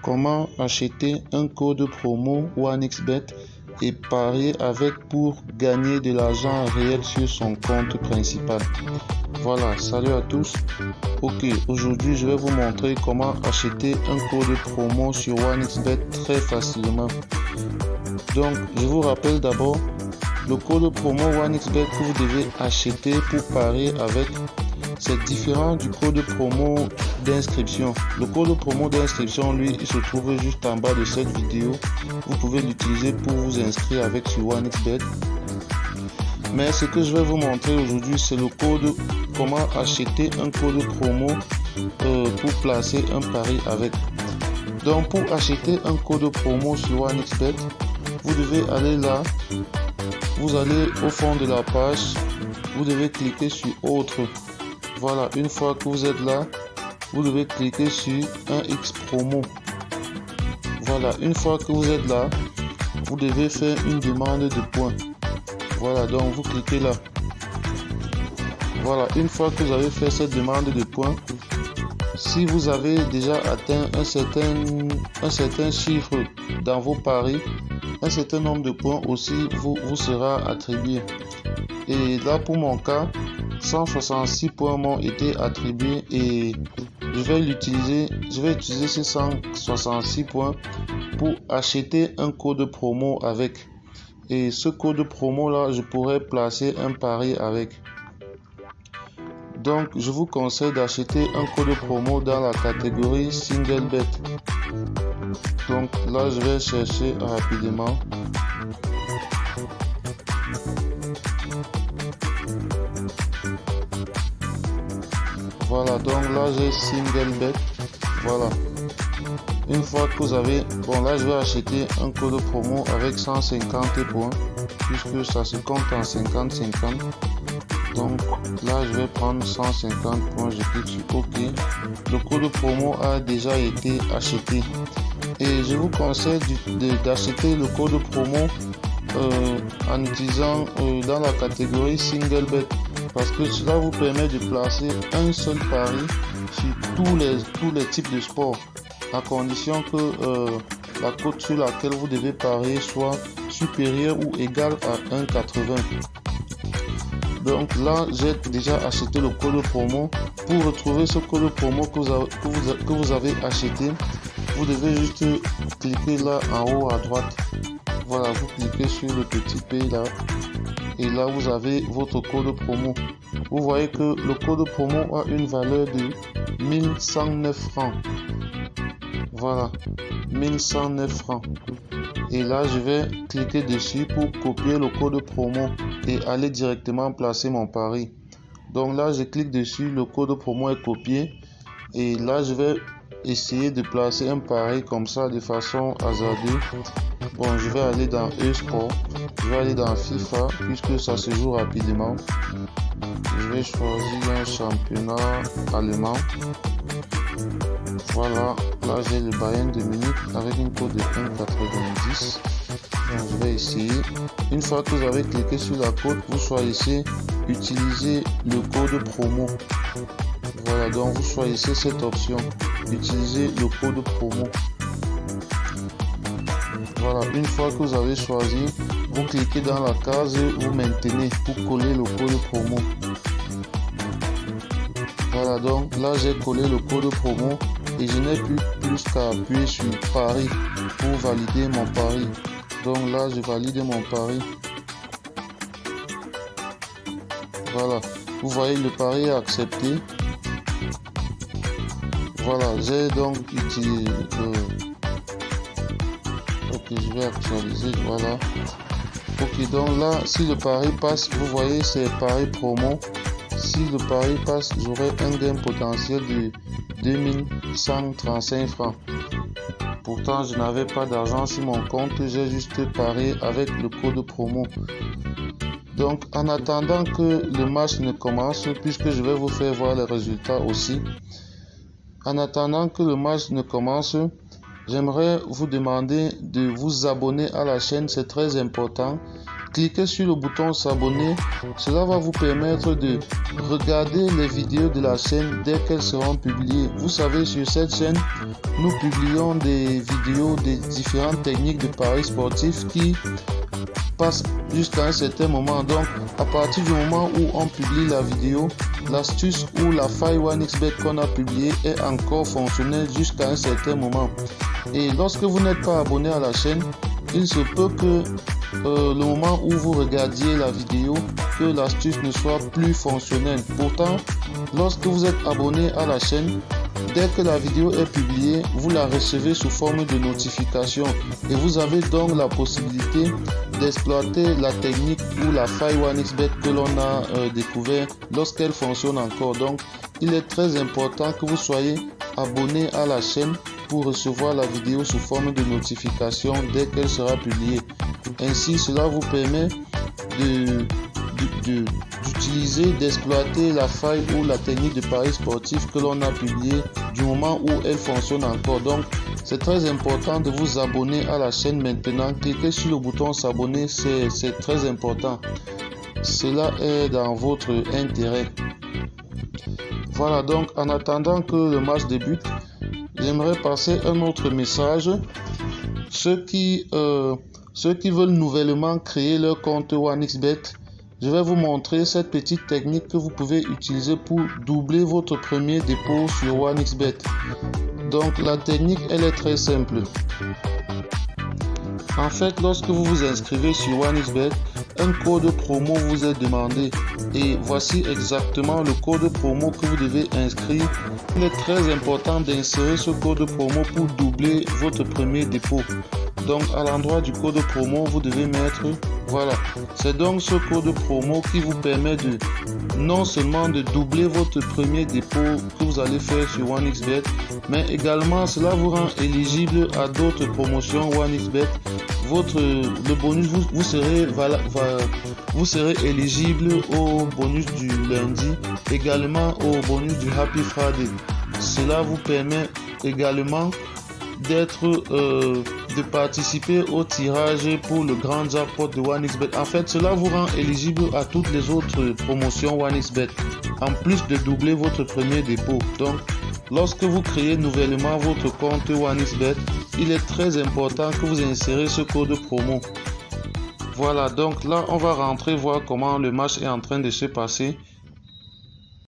Comment acheter un code promo 1xBet et parier avec pour gagner de l'argent réel sur son compte principal. Voilà, salut à tous. Ok, aujourd'hui je vais vous montrer comment acheter un code promo sur 1xBet très facilement. Donc je vous rappelle d'abord le code promo 1xBet que vous devez acheter pour parier avec. C'est différent du code promo d'inscription. Le code promo d'inscription, lui, il se trouve juste en bas de cette vidéo. Vous pouvez l'utiliser pour vous inscrire avec sur 1xBet. Mais ce que je vais vous montrer aujourd'hui, c'est le code, comment acheter un code promo pour placer un pari avec. Donc pour acheter un code promo sur 1xBet, vous devez aller là. Vous allez au fond de la page. Vous devez cliquer sur autre. Voilà, une fois que vous êtes là, vous devez cliquer sur 1x promo. Voilà, une fois que vous êtes là, vous devez faire une demande de points. Voilà, donc vous cliquez là. Voilà, une fois que vous avez fait cette demande de points, si vous avez déjà atteint un certain chiffre dans vos paris, un certain nombre de points aussi vous sera attribué. Et là, pour mon cas, 166 points m'ont été attribués et je vais utiliser ces 166 points pour acheter un code promo avec. Et ce code promo là, je pourrais placer un pari avec. Donc, je vous conseille d'acheter un code promo dans la catégorie Single Bet. Donc là, je vais chercher rapidement. Voilà, donc là j'ai Single Bet. Voilà. Une fois que vous avez, bon là je vais acheter un code promo avec 150 points puisque ça se compte en 50-50. Donc là je vais prendre 150 points, je clique sur OK. Le code promo a déjà été acheté et je vous conseille d'acheter le code promo en utilisant dans la catégorie Single Bet, parce que cela vous permet de placer un seul pari sur tous les types de sports, à condition que la cote sur laquelle vous devez parier soit supérieure ou égale à 1,80. Donc là, j'ai déjà acheté le code promo. Pour retrouver ce code promo que vous avez acheté, vous devez juste cliquer là en haut à droite. Voilà, vous cliquez sur le petit P là. Et là, vous avez votre code promo. Vous voyez que le code promo a une valeur de 1109 francs. Voilà, 1109 francs. Et là, je vais cliquer dessus pour copier le code promo et aller directement placer mon pari. Donc là, je clique dessus, le code promo est copié. Et là, je vais essayer de placer un pari comme ça de façon hasardeuse. Bon, je vais aller dans e-sport, je vais aller dans FIFA puisque ça se joue rapidement. Je vais choisir un championnat allemand. Voilà, là j'ai le Bayern de Munich avec une cote de 1,90. Donc je vais essayer. Une fois que vous avez cliqué sur la cote, vous choisissez utiliser le code promo. Voilà, donc vous choisissez cette option, utiliser le code promo. Voilà, une fois que vous avez choisi, vous cliquez dans la case, vous maintenez pour coller le code promo. Voilà, donc là j'ai collé le code promo et je n'ai plus qu'à appuyer sur pari pour valider mon pari. Donc là je valide mon pari. Voilà, vous voyez le pari est accepté. Voilà, j'ai donc utilisé ok, je vais actualiser. Voilà. Ok, donc là, si le pari passe, vous voyez, c'est pari promo. Si le pari passe, j'aurai un gain potentiel de 2135 francs. Pourtant, je n'avais pas d'argent sur mon compte, j'ai juste parié avec le code promo. Donc, en attendant que le match ne commence, puisque je vais vous faire voir les résultats aussi, en attendant que le match ne commence, j'aimerais vous demander de vous abonner à la chaîne, c'est très important. cliquez sur le bouton s'abonner. Cela va vous permettre de regarder les vidéos de la chaîne dès qu'elles seront publiées. Vous savez, sur cette chaîne, nous publions des vidéos des différentes techniques de paris sportifs qui passent jusqu'à un certain moment. Donc, à partir du moment où on publie la vidéo, l'astuce ou la faille 1xBet qu'on a publiée est encore fonctionnelle jusqu'à un certain moment. Et lorsque vous n'êtes pas abonné à la chaîne, il se peut que le moment où vous regardiez la vidéo, que l'astuce ne soit plus fonctionnelle. Pourtant, lorsque vous êtes abonné à la chaîne, dès que la vidéo est publiée, vous la recevez sous forme de notification et vous avez donc la possibilité d'exploiter la technique ou la faille 1xBet que l'on a découvert lorsqu'elle fonctionne encore. Donc, il est très important que vous soyez abonné à la chaîne pour recevoir la vidéo sous forme de notification dès qu'elle sera publiée. Ainsi, cela vous permet d'utiliser, d'exploiter la faille ou la technique de paris sportif que l'on a publiée du moment où elle fonctionne encore. Donc, c'est très important de vous abonner à la chaîne maintenant. Cliquez sur le bouton s'abonner, c'est très important. Cela est dans votre intérêt. Voilà, donc en attendant que le match débute, j'aimerais passer un autre message. Ceux qui veulent nouvellement créer leur compte 1xBet, je vais vous montrer cette petite technique que vous pouvez utiliser pour doubler votre premier dépôt sur 1xBet. Donc la technique, elle est très simple. En fait, lorsque vous vous inscrivez sur 1xBet, un code promo vous est demandé et voici exactement le code promo que vous devez inscrire. Il est très important d'insérer ce code promo pour doubler votre premier dépôt. Donc à l'endroit du code promo, vous devez mettre, voilà, c'est donc ce code promo qui vous permet de non seulement de doubler votre premier dépôt que vous allez faire sur 1xBet, mais également cela vous rend éligible à d'autres promotions 1xBet. Le bonus, vous serez éligible au bonus du lundi, également au bonus du Happy Friday. Cela vous permet également de participer au tirage pour le grand jackpot de 1xBet. En fait, cela vous rend éligible à toutes les autres promotions 1xBet, en plus de doubler votre premier dépôt. Donc, lorsque vous créez nouvellement votre compte 1xBet, il est très important que vous insérez ce code promo. Voilà, donc là, on va rentrer voir comment le match est en train de se passer.